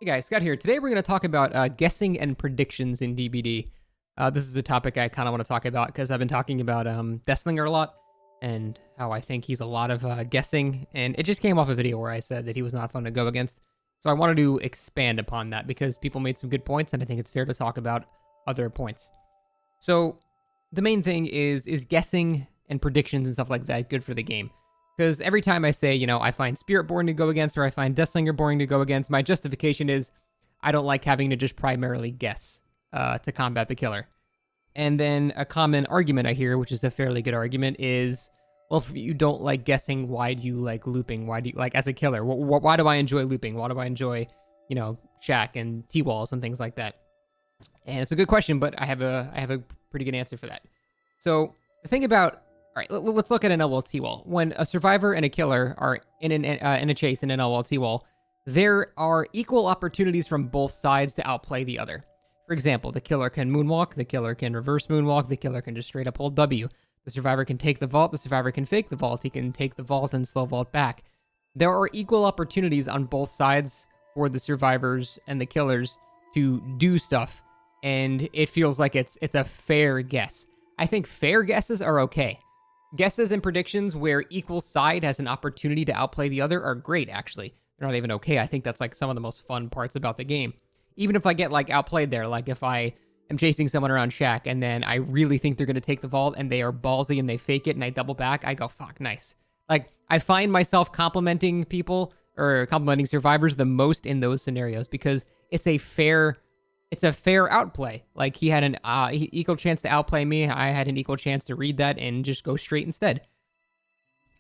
Hey guys, Scott here. Today we're going to talk about guessing and predictions in DBD. This is a topic I kind of want to talk about because I've been talking about Deathslinger a lot and how I think he's a lot of guessing. And it just came off a video where I said that he was not fun to go against. So I wanted to expand upon that because people made some good points and I think it's fair to talk about other points. So the main thing is guessing and predictions and stuff like that good for the game? Because every time I say, I find Spirit boring to go against or I find Deathslinger boring to go against, my justification is I don't like having to just primarily guess to combat the killer. And then a common argument I hear, which is a fairly good argument, is, well, if you don't like guessing, why do you like looping? Why do you, like, as a killer, why do I enjoy looping? Why do I enjoy, Shack and T-walls and things like that? And it's a good question, but I have a pretty good answer for that. So the thing about all right, let's look at an LLT wall. When a survivor and a killer are in a chase in an LLT wall, there are equal opportunities from both sides to outplay the other. For example, the killer can moonwalk, the killer can reverse moonwalk, the killer can just straight up hold W. The survivor can take the vault, the survivor can fake the vault, he can take the vault and slow vault back. There are equal opportunities on both sides for the survivors and the killers to do stuff, and it feels like it's a fair guess. I think fair guesses are okay. Guesses and predictions where equal side has an opportunity to outplay the other are great, actually. They're not even okay. I think that's like some of the most fun parts about the game. Even if I get like outplayed there, like if I am chasing someone around Shack and then I really think they're going to take the vault and they are ballsy and they fake it and I double back, I go, fuck, nice. Like, I find myself complimenting people or complimenting survivors the most in those scenarios because it's a fair outplay. Like, he had an equal chance to outplay me. I had an equal chance to read that and just go straight instead.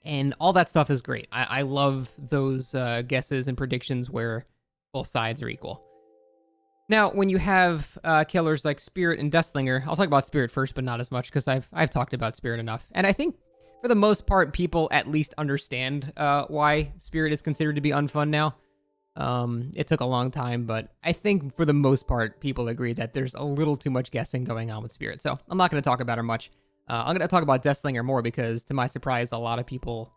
And all that stuff is great. I love those guesses and predictions where both sides are equal. Now, when you have killers like Spirit and Deathslinger, I'll talk about Spirit first, but not as much because I've talked about Spirit enough. And I think for the most part, people at least understand why Spirit is considered to be unfun now. It took a long time, but I think for the most part, people agree that there's a little too much guessing going on with Spirit. So I'm not going to talk about her much. I'm going to talk about Deathslinger more because, to my surprise, a lot of people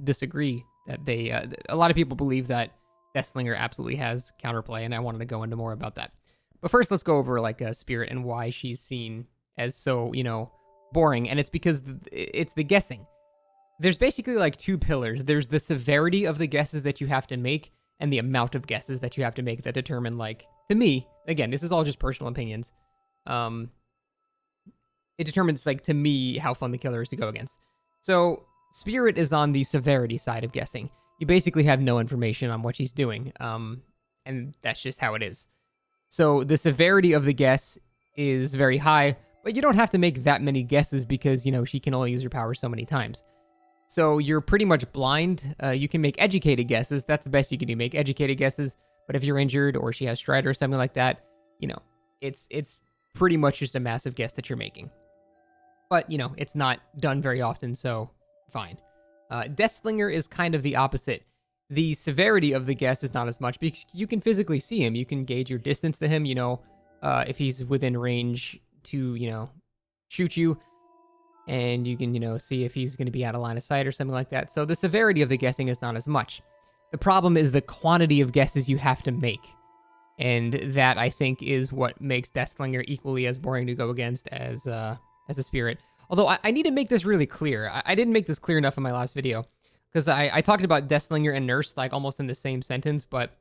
disagree. That a lot of people believe that Deathslinger absolutely has counterplay, and I wanted to go into more about that. But first, let's go over like Spirit and why she's seen as so boring, and it's because it's the guessing. There's basically like two pillars. There's the severity of the guesses that you have to make and the amount of guesses that you have to make that determine, like, to me, again, this is all just personal opinions. It determines, like, to me, how fun the killer is to go against. So, Spirit is on the severity side of guessing. You basically have no information on what she's doing, and that's just how it is. So, the severity of the guess is very high, but you don't have to make that many guesses because, she can only use her power so many times. So you're pretty much blind. You can make educated guesses. That's the best you can do, make educated guesses. But if you're injured or she has Strider or something like that, it's pretty much just a massive guess that you're making. But, it's not done very often, so fine. Deathslinger is kind of the opposite. The severity of the guess is not as much because you can physically see him. You can gauge your distance to him, if he's within range to, shoot you. And you can, see if he's going to be out of line of sight or something like that. So the severity of the guessing is not as much. The problem is the quantity of guesses you have to make. And that, I think, is what makes Deathslinger equally as boring to go against as a Spirit. Although, I need to make this really clear. I didn't make this clear enough in my last video. Because I talked about Deathslinger and Nurse, like, almost in the same sentence. But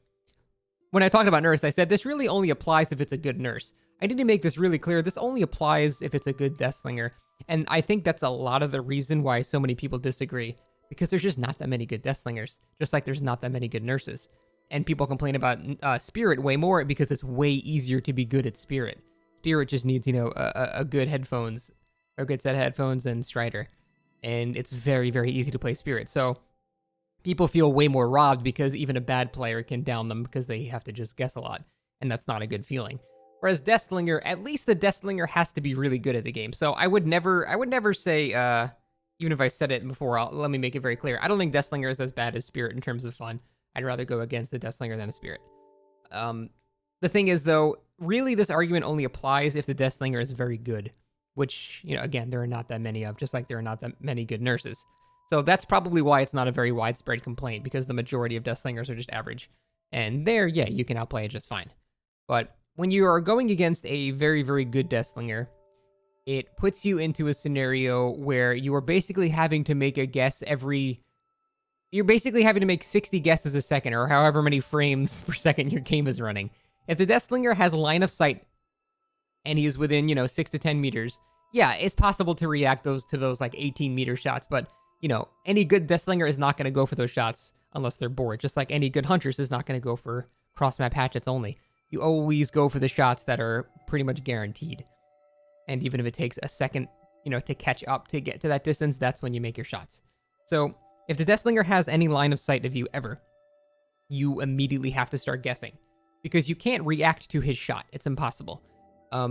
when I talked about Nurse, I said this really only applies if it's a good Nurse. I need to make this really clear. This only applies if it's a good Deathslinger. And I think that's a lot of the reason why so many people disagree. Because there's just not that many good Deathslingers. Just like there's not that many good Nurses. And people complain about Spirit way more because it's way easier to be good at Spirit. Spirit just needs, a good headphones. Or a good set of headphones and Strider. And it's very, very easy to play Spirit. So people feel way more robbed because even a bad player can down them because they have to just guess a lot. And that's not a good feeling. Whereas Deathslinger, at least the Deathslinger has to be really good at the game. So I would never say, even if I said it before, let me make it very clear. I don't think Deathslinger is as bad as Spirit in terms of fun. I'd rather go against a Deathslinger than a Spirit. The thing is, though, really this argument only applies if the Deathslinger is very good. Which, again, there are not that many of, just like there are not that many good Nurses. So that's probably why it's not a very widespread complaint, because the majority of Deathslingers are just average. And there, yeah, you can outplay it just fine. But when you are going against a very, very good Deathslinger, it puts you into a scenario where you are basically having to make a guess every... You're basically having to make 60 guesses a second, or however many frames per second your game is running. If the Deathslinger has line of sight and he is within, 6 to 10 meters, yeah, it's possible to react to those like 18-meter shots, but, any good Deathslinger is not going to go for those shots unless they're bored, just like any good Hunters is not going to go for cross-map hatchets only. You always go for the shots that are pretty much guaranteed. And even if it takes a second, to catch up to get to that distance, that's when you make your shots. So if the Deathslinger has any line of sight of you ever, you immediately have to start guessing because you can't react to his shot. It's impossible.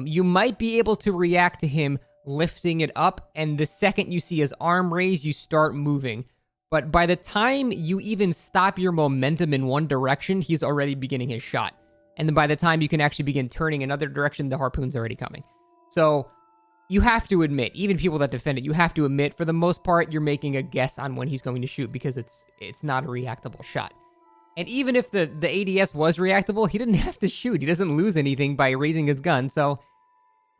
You might be able to react to him lifting it up, and the second you see his arm raise, you start moving. But by the time you even stop your momentum in one direction, he's already beginning his shot. And then by the time you can actually begin turning another direction, the harpoon's already coming. So you have to admit, even people that defend it, you have to admit, for the most part, you're making a guess on when he's going to shoot because it's not a reactable shot. And even if the ADS was reactable, he didn't have to shoot. He doesn't lose anything by raising his gun. So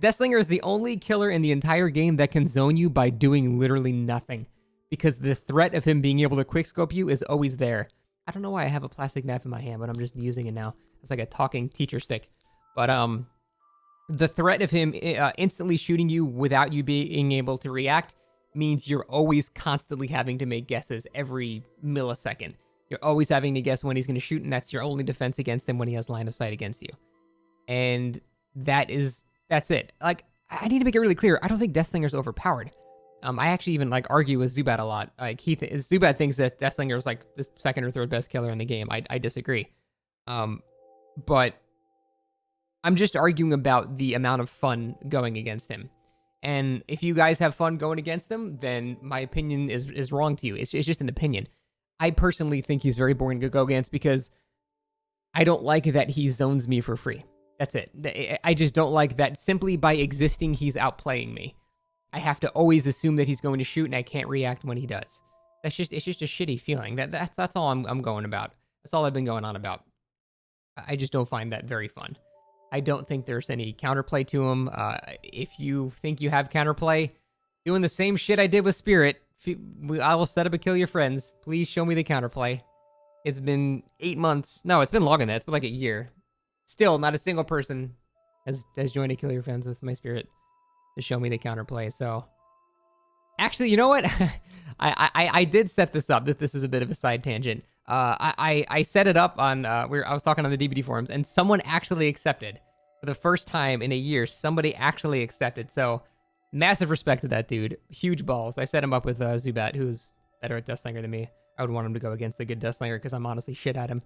Deathslinger is the only killer in the entire game that can zone you by doing literally nothing, because the threat of him being able to quickscope you is always there. I don't know why I have a plastic knife in my hand, but I'm just using it now. It's like a talking teacher stick. But the threat of him instantly shooting you without you being able to react means you're always constantly having to make guesses every millisecond. You're always having to guess when he's going to shoot, and that's your only defense against him when he has line of sight against you. And that's it. Like, I need to make it really clear. I don't think Deathslinger's overpowered. I actually even argue with Zubat a lot. Like Zubat thinks that Deathslinger is like the second or third best killer in the game. I disagree. But I'm just arguing about the amount of fun going against him. And if you guys have fun going against him, then my opinion is wrong to you. It's just an opinion. I personally think he's very boring to go against because I don't like that he zones me for free. That's it. I just don't like that simply by existing, he's outplaying me. I have to always assume that he's going to shoot, and I can't react when he does. It's just a shitty feeling. That's all I'm going about. That's all I've been going on about. I just don't find that very fun. I don't think there's any counterplay to him. If you think you have counterplay, doing the same shit I did with Spirit, I will set up a kill your friends. Please show me the counterplay. It's been 8 months. No, it's been longer than that. It's been like a year. Still, not a single person has joined a kill your friends with my Spirit to show me the counterplay. So, actually, you know what? I did set this up. This is a bit of a side tangent. I set it up on I was talking on the DBD forums, and someone actually accepted for the first time in a year. Somebody actually accepted. So, massive respect to that dude. Huge balls. I set him up with Zubat, who's better at Deathslinger than me. I would want him to go against the good Deathslinger because I'm honestly shit at him.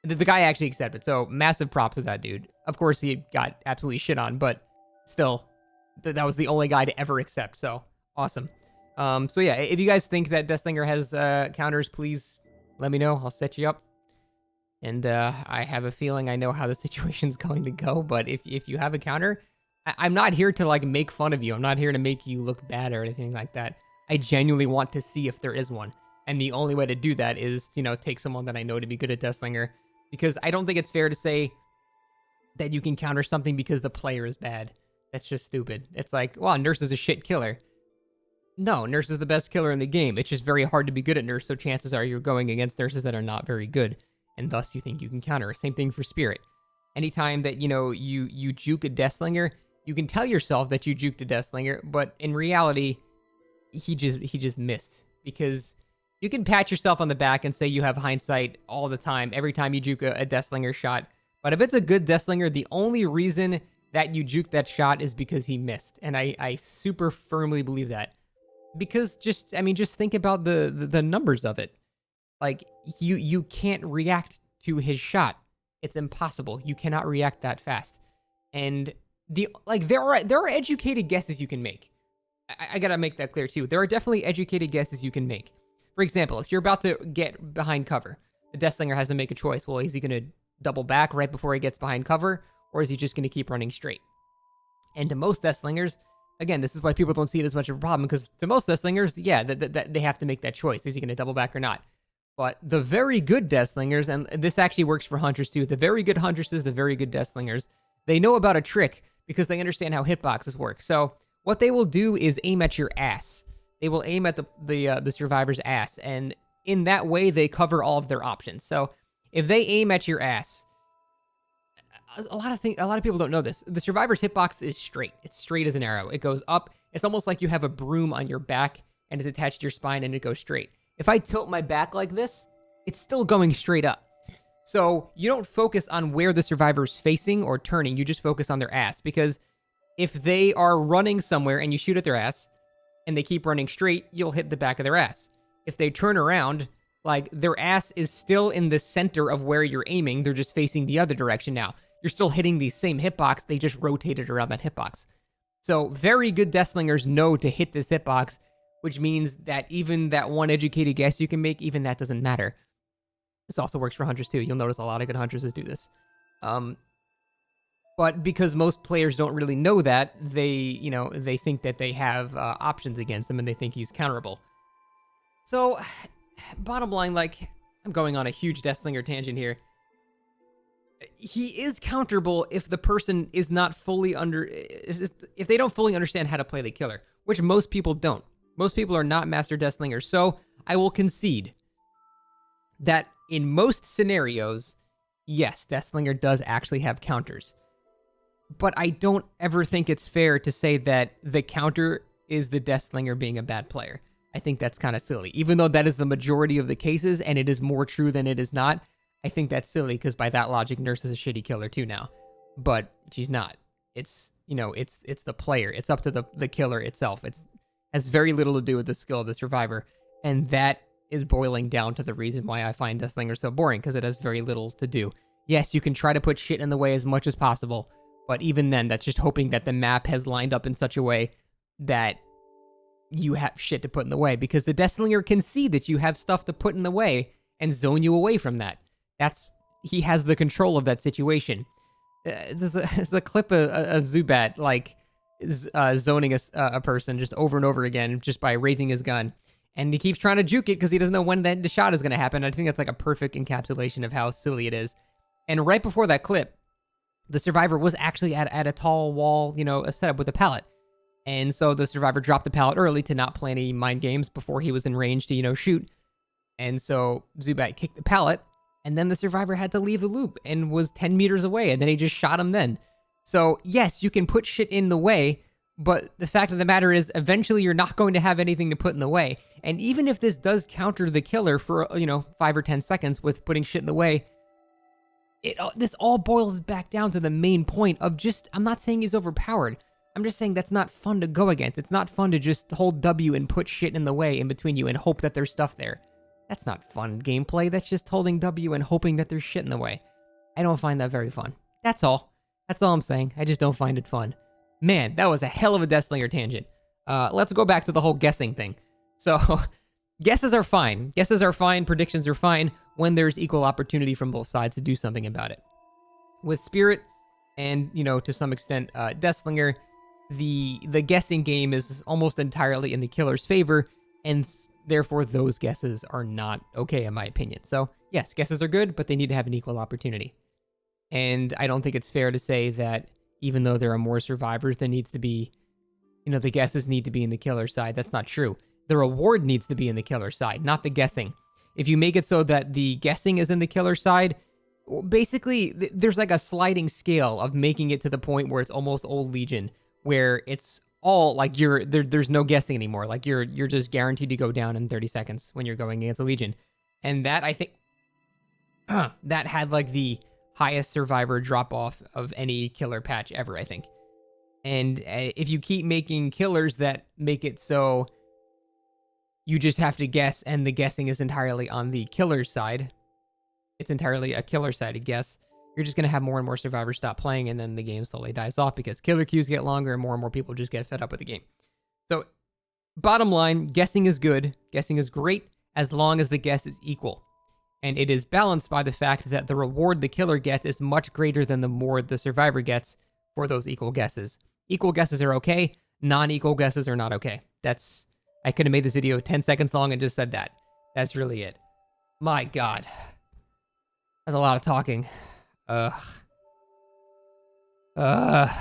The guy actually accepted, so massive props to that dude. Of course, he got absolutely shit on, but still, that was the only guy to ever accept, so awesome. So yeah, if you guys think that Deathslinger has counters, please let me know. I'll set you up. And I have a feeling I know how the situation's going to go, but if you have a counter, I'm not here to make fun of you. I'm not here to make you look bad or anything like that. I genuinely want to see if there is one. And the only way to do that is, take someone that I know to be good at Deathslinger. Because I don't think it's fair to say that you can counter something because the player is bad. That's just stupid. It's like, well, Nurse is a shit killer. No, Nurse is the best killer in the game. It's just very hard to be good at Nurse, so chances are you're going against Nurses that are not very good. And thus you think you can counter. Same thing for Spirit. Anytime that, you juke a Deathslinger, you can tell yourself that you juked a Deathslinger, but in reality, he just missed. Because you can pat yourself on the back and say you have hindsight all the time, every time you juke a Deathslinger shot. But if it's a good Deathslinger, the only reason that you juke that shot is because he missed. And I super firmly believe that. Because just think about the numbers of it. Like, you can't react to his shot. It's impossible. You cannot react that fast. And there are educated guesses you can make. I gotta make that clear too. There are definitely educated guesses you can make. For example, if you're about to get behind cover, the Deathslinger has to make a choice. Well, is he going to double back right before he gets behind cover, or is he just going to keep running straight? And to most Deathslingers, again, this is why people don't see it as much of a problem, because to most Deathslingers, yeah, they have to make that choice. Is he going to double back or not? But the very good Deathlingers, and this actually works for Hunters too, the very good Huntresses, the very good Deathlingers, they know about a trick because they understand how hitboxes work. So what they will do is aim at your ass. They will aim at the survivor's ass, and in that way, they cover all of their options. So if they aim at your ass, a lot of people don't know this. The survivor's hitbox is straight. It's straight as an arrow. It goes up. It's almost like you have a broom on your back and it's attached to your spine and it goes straight. If I tilt my back like this, it's still going straight up. So you don't focus on where the survivor's facing or turning. You just focus on their ass, because if they are running somewhere and you shoot at their ass and they keep running straight, you'll hit the back of their ass. If they turn around, like, their ass is still in the center of where you're aiming. They're just facing the other direction now. You're still hitting the same hitbox. They just rotated around that hitbox. So very good Deathlingers know to hit this hitbox, which means that even that one educated guess you can make, even that doesn't matter. This also works for Hunters too. You'll notice a lot of good Huntresses do this. But because most players don't really know that, they think that they have options against him and they think he's counterable. So, bottom line, like, I'm going on a huge Deathlinger tangent here. He is counterable if the person is not fully if they don't fully understand how to play the killer, which most people don't. Most people are not master Deathlingers. So I will concede that in most scenarios, yes, Deathlinger does actually have counters. But I don't ever think it's fair to say that the counter is the Deathlinger being a bad player. I think that's kind of silly. Even though that is the majority of the cases and it is more true than it is not, I think that's silly because by that logic, Nurse is a shitty killer too now. But she's not. It's the player. It's up to the killer itself. It has very little to do with the skill of the survivor. And that is boiling down to the reason why I find Deathlinger so boring, because it has very little to do. Yes, you can try to put shit in the way as much as possible, but even then, that's just hoping that the map has lined up in such a way that you have shit to put in the way, because the Deathlinger can see that you have stuff to put in the way and zone you away from that. He has the control of that situation. This is a clip of Zubat, like, zoning a person just over and over again just by raising his gun. And he keeps trying to juke it because he doesn't know when the shot is going to happen. I think that's like a perfect encapsulation of how silly it is. And right before that clip, the survivor was actually at a tall wall, a setup with a pallet. And so the survivor dropped the pallet early to not play any mind games before he was in range to, shoot. And so Zubat kicked the pallet, and then the survivor had to leave the loop and was 10 meters away, and then he just shot him then. So yes, you can put shit in the way, but the fact of the matter is eventually you're not going to have anything to put in the way. And even if this does counter the killer for, 5 or 10 seconds with putting shit in the way, this all boils back down to the main point of I'm not saying he's overpowered. I'm just saying that's not fun to go against. It's not fun to just hold W and put shit in the way in between you and hope that there's stuff there. That's not fun gameplay. That's just holding W and hoping that there's shit in the way. I don't find that very fun. That's all. That's all I'm saying. I just don't find it fun. Man, that was a hell of a Deathlinger tangent. Let's go back to the whole guessing thing. So, guesses are fine. Guesses are fine. Predictions are fine when there's equal opportunity from both sides to do something about it. With Spirit and, to some extent, Deathlinger, the guessing game is almost entirely in the killer's favor, and therefore those guesses are not okay in my opinion. So yes, guesses are good, but they need to have an equal opportunity. And I don't think it's fair to say that even though there are more survivors, there needs to be, the guesses need to be in the killer's side. That's not true. The reward needs to be in the killer's side, not the guessing. If you make it so that the guessing is in the killer's side, basically there's like a sliding scale of making it to the point where it's almost Old Legion, where it's all like there's no guessing anymore. Like you're just guaranteed to go down in 30 seconds when you're going against a Legion. And that, I think, that had like the highest survivor drop off of any killer patch ever, I think. And if you keep making killers that make it so you just have to guess and the guessing is entirely on the killer's side, it's entirely a killer side to guess, you're just going to have more and more survivors stop playing, and then the game slowly dies off because killer queues get longer and more people just get fed up with the game. So, bottom line, guessing is good. Guessing is great as long as the guess is equal. And it is balanced by the fact that the reward the killer gets is much greater than the more the survivor gets for those equal guesses. Equal guesses are okay. Non-equal guesses are not okay. I could have made this video 10 seconds long and just said that. That's really it. My God. That's a lot of talking. Ugh. Ugh.